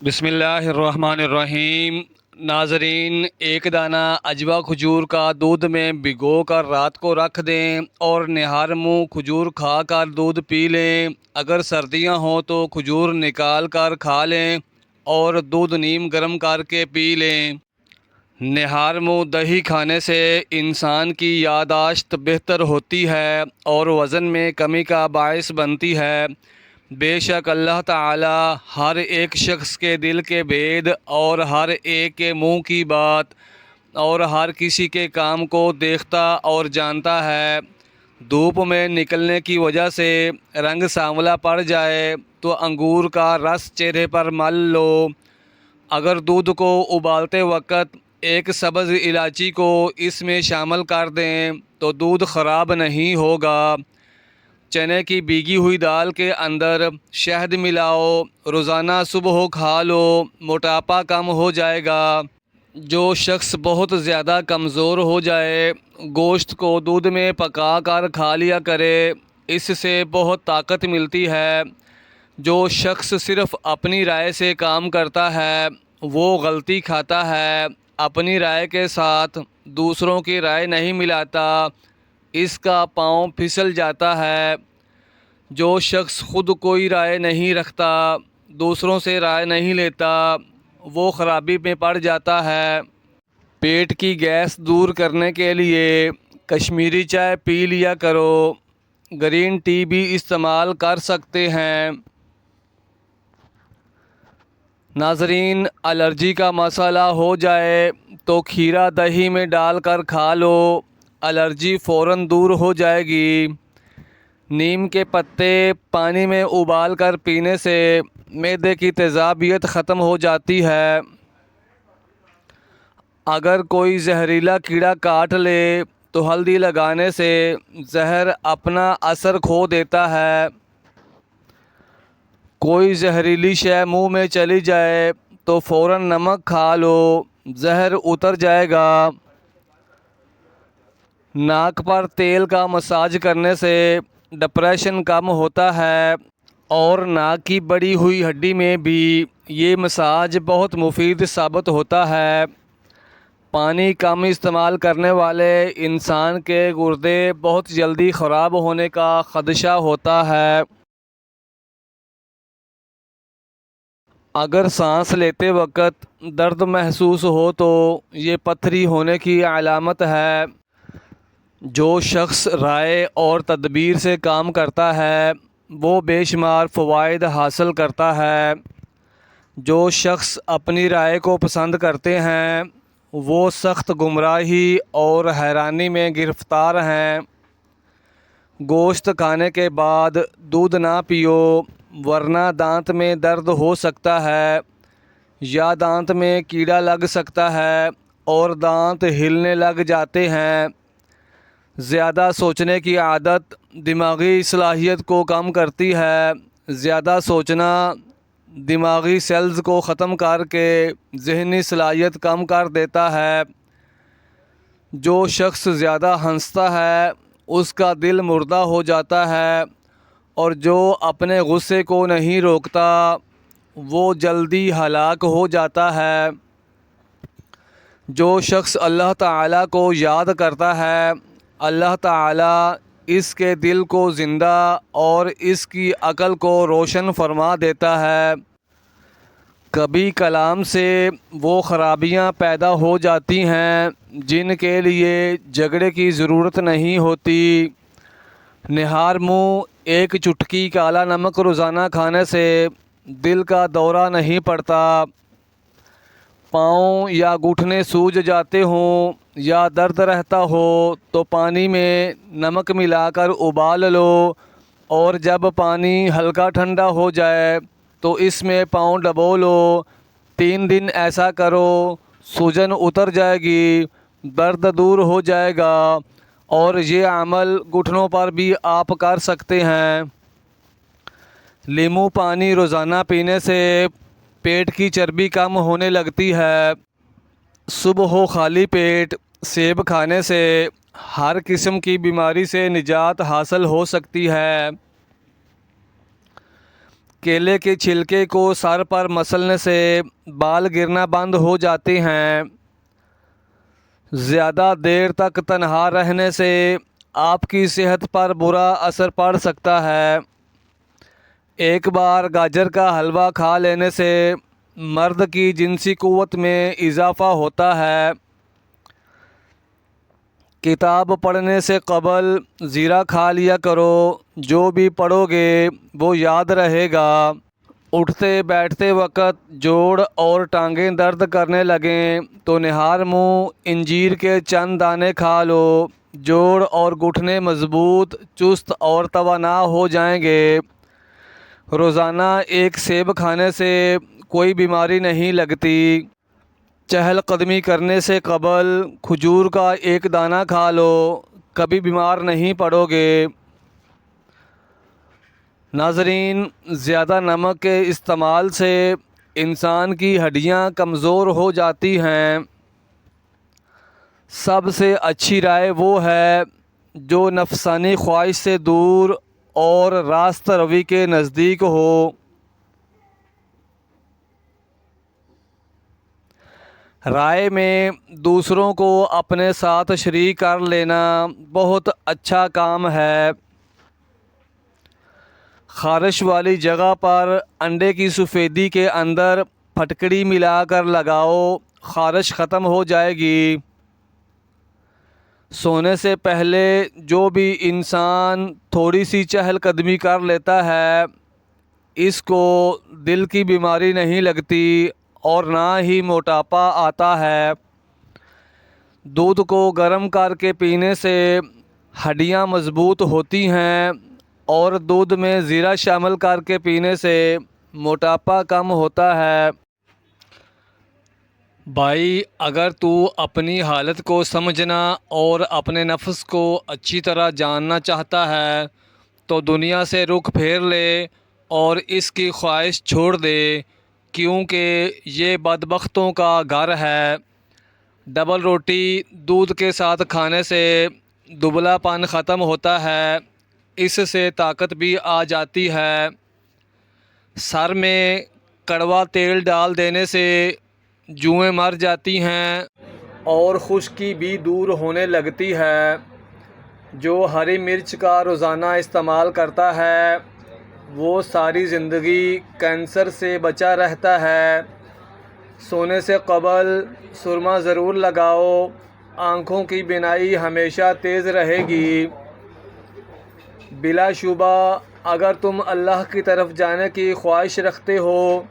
بسم اللہ الرحمن الرحیم۔ ناظرین، ایک دانہ عجوہ کھجور کا دودھ میں بھگو کر رات کو رکھ دیں اور نہار منہ کھجور کھا کر دودھ پی لیں۔ اگر سردیاں ہوں تو کھجور نکال کر کھا لیں اور دودھ نیم گرم کر کے پی لیں۔ نہار منہ دہی کھانے سے انسان کی یادداشت بہتر ہوتی ہے اور وزن میں کمی کا باعث بنتی ہے۔ بے شک اللہ تعالی ہر ایک شخص کے دل کے بید اور ہر ایک کے منہ کی بات اور ہر کسی کے کام کو دیکھتا اور جانتا ہے۔ دھوپ میں نکلنے کی وجہ سے رنگ سانولا پڑ جائے تو انگور کا رس چہرے پر مل لو۔ اگر دودھ کو ابالتے وقت ایک سبز الائچی کو اس میں شامل کر دیں تو دودھ خراب نہیں ہوگا۔ چنے کی بھیگی ہوئی دال کے اندر شہد ملاؤ، روزانہ صبح کھا لو، موٹاپا کم ہو جائے گا۔ جو شخص بہت زیادہ کمزور ہو جائے گوشت کو دودھ میں پکا کر کھا لیا کرے، اس سے بہت طاقت ملتی ہے۔ جو شخص صرف اپنی رائے سے کام کرتا ہے وہ غلطی کھاتا ہے۔ اپنی رائے کے ساتھ دوسروں کی رائے نہیں ملاتا، اس کا پاؤں پھسل جاتا ہے۔ جو شخص خود کوئی رائے نہیں رکھتا، دوسروں سے رائے نہیں لیتا، وہ خرابی میں پڑ جاتا ہے۔ پیٹ کی گیس دور کرنے کے لیے کشمیری چائے پی لیا کرو۔ گرین ٹی بھی استعمال کر سکتے ہیں۔ ناظرین، الرجی کا مسئلہ ہو جائے تو کھیرا دہی میں ڈال کر کھا لو، الرجی فوراً دور ہو جائے گی۔ نیم کے پتے پانی میں ابال کر پینے سے معدے کی تیزابیت ختم ہو جاتی ہے۔ اگر کوئی زہریلا کیڑا کاٹ لے تو ہلدی لگانے سے زہر اپنا اثر کھو دیتا ہے۔ کوئی زہریلی شے منہ میں چلی جائے تو فوراً نمک کھا لو، زہر اتر جائے گا۔ ناک پر تیل کا مساج کرنے سے ڈپریشن کم ہوتا ہے اور ناک کی بڑی ہوئی ہڈی میں بھی یہ مساج بہت مفید ثابت ہوتا ہے۔ پانی کم استعمال کرنے والے انسان کے گردے بہت جلدی خراب ہونے کا خدشہ ہوتا ہے۔ اگر سانس لیتے وقت درد محسوس ہو تو یہ پتھری ہونے کی علامت ہے۔ جو شخص رائے اور تدبیر سے کام کرتا ہے وہ بے شمار فوائد حاصل کرتا ہے۔ جو شخص اپنی رائے کو پسند کرتے ہیں وہ سخت گمراہی اور حیرانی میں گرفتار ہیں۔ گوشت کھانے کے بعد دودھ نہ پیو ورنہ دانت میں درد ہو سکتا ہے یا دانت میں کیڑا لگ سکتا ہے اور دانت ہلنے لگ جاتے ہیں۔ زیادہ سوچنے کی عادت دماغی صلاحیت کو کم کرتی ہے۔ زیادہ سوچنا دماغی سیلز کو ختم کر کے ذہنی صلاحیت کم کر دیتا ہے۔ جو شخص زیادہ ہنستا ہے اس کا دل مردہ ہو جاتا ہے اور جو اپنے غصے کو نہیں روکتا وہ جلدی ہلاک ہو جاتا ہے۔ جو شخص اللہ تعالیٰ کو یاد کرتا ہے اللہ تعالیٰ اس کے دل کو زندہ اور اس کی عقل کو روشن فرما دیتا ہے۔ کبھی کلام سے وہ خرابیاں پیدا ہو جاتی ہیں جن کے لیے جھگڑے کی ضرورت نہیں ہوتی۔ نہار منہ ایک چٹکی کالا نمک روزانہ کھانے سے دل کا دورہ نہیں پڑتا۔ پاؤں یا گھٹنے سوج جاتے ہوں یا درد رہتا ہو تو پانی میں نمک ملا کر ابال لو اور جب پانی ہلکا ٹھنڈا ہو جائے تو اس میں پاؤں ڈبو لو۔ 3 دن ایسا کرو، سوجن اتر جائے گی، درد دور ہو جائے گا اور یہ عمل گھٹنوں پر بھی آپ کر سکتے ہیں۔ لیموں پانی روزانہ پینے سے پیٹ کی چربی کم ہونے لگتی ہے۔ صبح خالی پیٹ سیب کھانے سے ہر قسم کی بیماری سے نجات حاصل ہو سکتی ہے۔ کیلے کے چھلکے کو سر پر مسلنے سے بال گرنا بند ہو جاتے ہیں۔ زیادہ دیر تک تنہا رہنے سے آپ کی صحت پر برا اثر پڑ سکتا ہے۔ ایک بار گاجر کا حلوہ کھا لینے سے مرد کی جنسی قوت میں اضافہ ہوتا ہے۔ کتاب پڑھنے سے قبل زیرہ کھا لیا کرو، جو بھی پڑھو گے وہ یاد رہے گا۔ اٹھتے بیٹھتے وقت جوڑ اور ٹانگیں درد کرنے لگیں تو نہار منہ انجیر کے چند دانے کھا لو۔ جوڑ اور گھٹنے مضبوط، چست اور توانا ہو جائیں گے۔ روزانہ ایک سیب کھانے سے کوئی بیماری نہیں لگتی۔ چہل قدمی کرنے سے قبل کھجور کا ایک دانہ کھا لو، کبھی بیمار نہیں پڑو گے۔ ناظرین، زیادہ نمک کے استعمال سے انسان کی ہڈیاں کمزور ہو جاتی ہیں۔ سب سے اچھی رائے وہ ہے جو نفسانی خواہش سے دور اور راست روی کے نزدیک ہو۔ رائے میں دوسروں کو اپنے ساتھ شریک کر لینا بہت اچھا کام ہے۔ خارش والی جگہ پر انڈے کی سفیدی کے اندر پھٹکڑی ملا کر لگاؤ، خارش ختم ہو جائے گی۔ سونے سے پہلے جو بھی انسان تھوڑی سی چہل قدمی کر لیتا ہے، اس کو دل کی بیماری نہیں لگتی اور نہ ہی موٹاپا آتا ہے۔ دودھ کو گرم کر کے پینے سے ہڈیاں مضبوط ہوتی ہیں اور دودھ میں زیرہ شامل کر کے پینے سے موٹاپا کم ہوتا ہے۔ بھائی، اگر تو اپنی حالت کو سمجھنا اور اپنے نفس کو اچھی طرح جاننا چاہتا ہے تو دنیا سے رخ پھیر لے اور اس کی خواہش چھوڑ دے، کیونکہ یہ بدبختوں کا گھر ہے۔ ڈبل روٹی دودھ کے ساتھ کھانے سے دبلا پن ختم ہوتا ہے، اس سے طاقت بھی آ جاتی ہے۔ سر میں کڑوا تیل ڈال دینے سے جوئیں مر جاتی ہیں اور خشکی بھی دور ہونے لگتی ہے۔ جو ہری مرچ کا روزانہ استعمال کرتا ہے وہ ساری زندگی کینسر سے بچا رہتا ہے۔ سونے سے قبل سرما ضرور لگاؤ، آنکھوں کی بینائی ہمیشہ تیز رہے گی۔ بلا شبہ اگر تم اللہ کی طرف جانے کی خواہش رکھتے ہو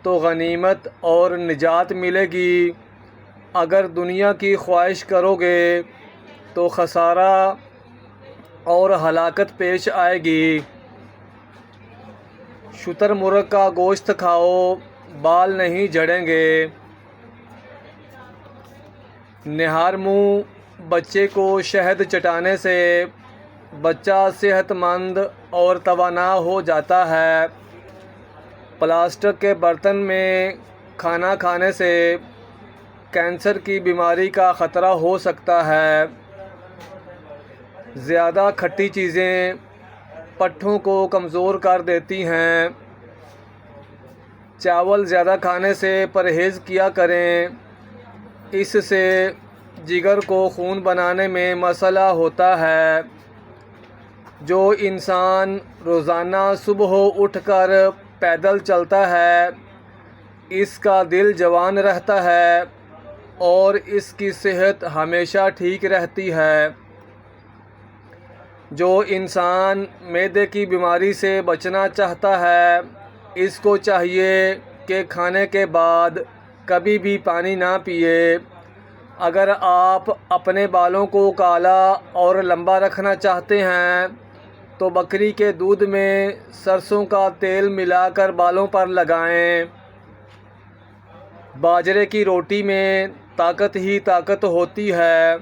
تو غنیمت اور نجات ملے گی۔ اگر دنیا کی خواہش کرو گے تو خسارہ اور ہلاکت پیش آئے گی۔ شتر مرغ کا گوشت کھاؤ، بال نہیں جھڑیں گے۔ نہار منہ بچے کو شہد چٹانے سے بچہ صحت مند اور توانا ہو جاتا ہے۔ پلاسٹک کے برتن میں کھانا کھانے سے کینسر کی بیماری کا خطرہ ہو سکتا ہے۔ زیادہ کھٹی چیزیں پٹھوں کو کمزور کر دیتی ہیں۔ چاول زیادہ کھانے سے پرہیز کیا کریں، اس سے جگر کو خون بنانے میں مسئلہ ہوتا ہے۔ جو انسان روزانہ صبح اٹھ کر پیدل چلتا ہے، اس کا دل جوان رہتا ہے اور اس کی صحت ہمیشہ ٹھیک رہتی ہے۔ جو انسان معدے کی بیماری سے بچنا چاہتا ہے، اس کو چاہیے کہ کھانے کے بعد کبھی بھی پانی نہ پیے۔ اگر آپ اپنے بالوں کو کالا اور لمبا رکھنا چاہتے ہیں تو بکری کے دودھ میں سرسوں کا تیل ملا کر بالوں پر لگائیں۔ باجرے کی روٹی میں طاقت ہی طاقت ہوتی ہے۔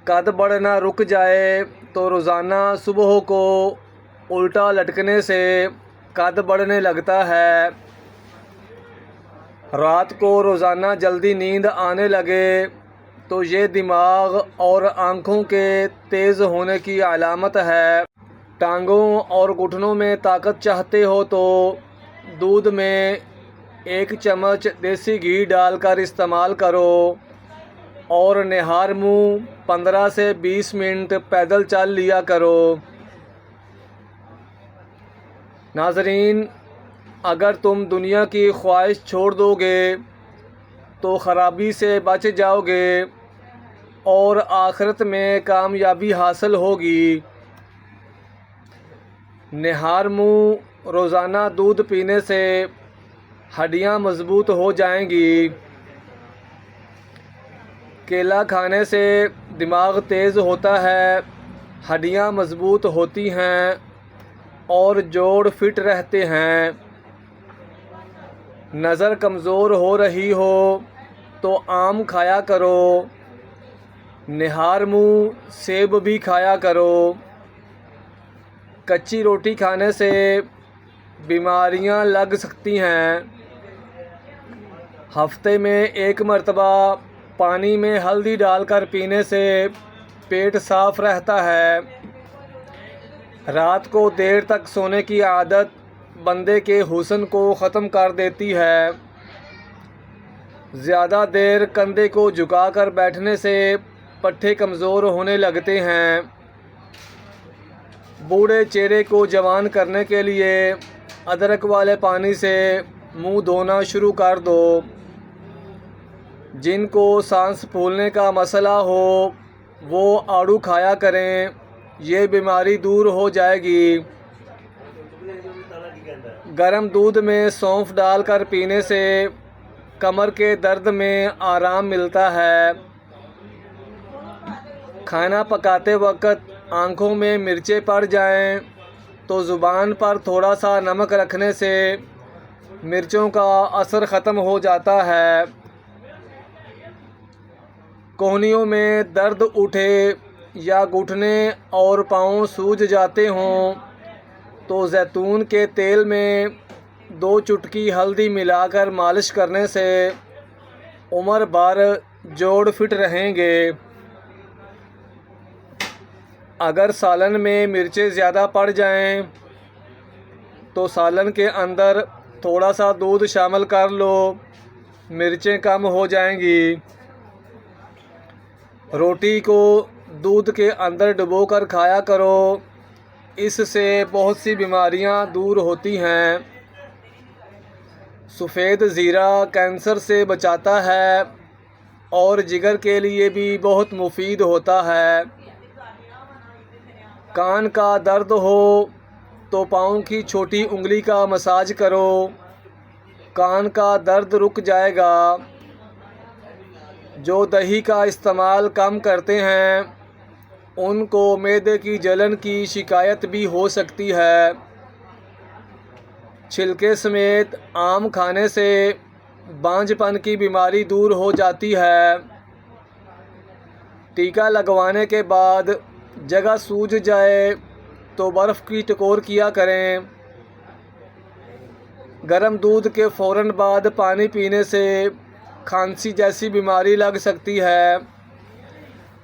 قد بڑھنا رک جائے تو روزانہ صبح کو الٹا لٹکنے سے قد بڑھنے لگتا ہے۔ رات کو روزانہ جلدی نیند آنے لگے تو یہ دماغ اور آنکھوں کے تیز ہونے کی علامت ہے۔ ٹانگوں اور گھٹنوں میں طاقت چاہتے ہو تو دودھ میں 1 چمچ دیسی گھی ڈال کر استعمال کرو اور نہار منہ 15 سے 20 منٹ پیدل چل لیا کرو۔ ناظرین، اگر تم دنیا کی خواہش چھوڑ دو گے تو خرابی سے بچ جاؤ گے اور آخرت میں کامیابی حاصل ہوگی۔ نہار منہ روزانہ دودھ پینے سے ہڈیاں مضبوط ہو جائیں گی۔ کیلا کھانے سے دماغ تیز ہوتا ہے، ہڈیاں مضبوط ہوتی ہیں اور جوڑ فٹ رہتے ہیں۔ نظر کمزور ہو رہی ہو تو آم کھایا کرو، نہار منہ سیب بھی کھایا کرو۔ کچی روٹی کھانے سے بیماریاں لگ سکتی ہیں۔ ہفتے میں 1 مرتبہ پانی میں ہلدی ڈال کر پینے سے پیٹ صاف رہتا ہے۔ رات کو دیر تک سونے کی عادت بندے کے حسن کو ختم کر دیتی ہے۔ زیادہ دیر کندھے کو جھکا کر بیٹھنے سے پٹھے کمزور ہونے لگتے ہیں۔ بوڑھے چہرے کو جوان کرنے کے لیے ادرک والے پانی سے منہ دھونا شروع کر دو۔ جن کو سانس پھولنے کا مسئلہ ہو وہ آڑو کھایا کریں، یہ بیماری دور ہو جائے گی۔ گرم دودھ میں سونف ڈال کر پینے سے کمر کے درد میں آرام ملتا ہے۔ کھانا پکاتے وقت آنکھوں میں مرچیں پڑ جائیں تو زبان پر تھوڑا سا نمک رکھنے سے مرچوں کا اثر ختم ہو جاتا ہے۔ کہنیوں میں درد اٹھے یا گھٹنے اور پاؤں سوج جاتے ہوں تو زیتون کے تیل میں 2 چٹکی ہلدی ملا کر مالش کرنے سے عمر بھر جوڑ فٹ رہیں گے۔ اگر سالن میں مرچیں زیادہ پڑ جائیں تو سالن کے اندر تھوڑا سا دودھ شامل کر لو، مرچیں کم ہو جائیں گی۔ روٹی کو دودھ کے اندر ڈبو کر کھایا کرو، اس سے بہت سی بیماریاں دور ہوتی ہیں۔ سفید زیرہ کینسر سے بچاتا ہے اور جگر کے لیے بھی بہت مفید ہوتا ہے۔ کان کا درد ہو تو پاؤں کی چھوٹی انگلی کا مساج کرو، کان کا درد رک جائے گا۔ جو دہی کا استعمال کم کرتے ہیں ان کو معدے کی جلن کی شکایت بھی ہو سکتی ہے۔ چھلکے سمیت آم کھانے سے بانجھ پن کی بیماری دور ہو جاتی ہے۔ ٹیکا لگوانے کے بعد جگہ سوج جائے تو برف کی ٹکور کیا کریں۔ گرم دودھ کے فوراً بعد پانی پینے سے کھانسی جیسی بیماری لگ سکتی ہے۔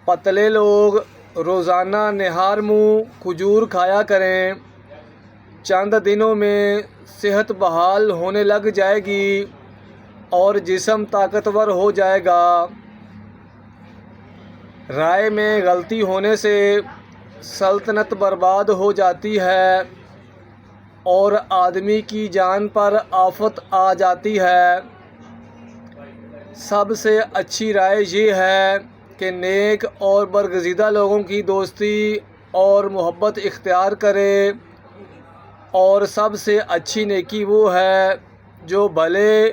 پتلے لوگ روزانہ نہار منہ کھجور کھایا کریں، چند دنوں میں صحت بحال ہونے لگ جائے گی اور جسم طاقتور ہو جائے گا۔ رائے میں غلطی ہونے سے سلطنت برباد ہو جاتی ہے اور آدمی کی جان پر آفت آ جاتی ہے۔ سب سے اچھی رائے یہ ہے کہ نیک اور برگزیدہ لوگوں کی دوستی اور محبت اختیار کرے، اور سب سے اچھی نیکی وہ ہے جو بھلے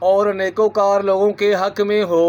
اور نیکوکار لوگوں کے حق میں ہو۔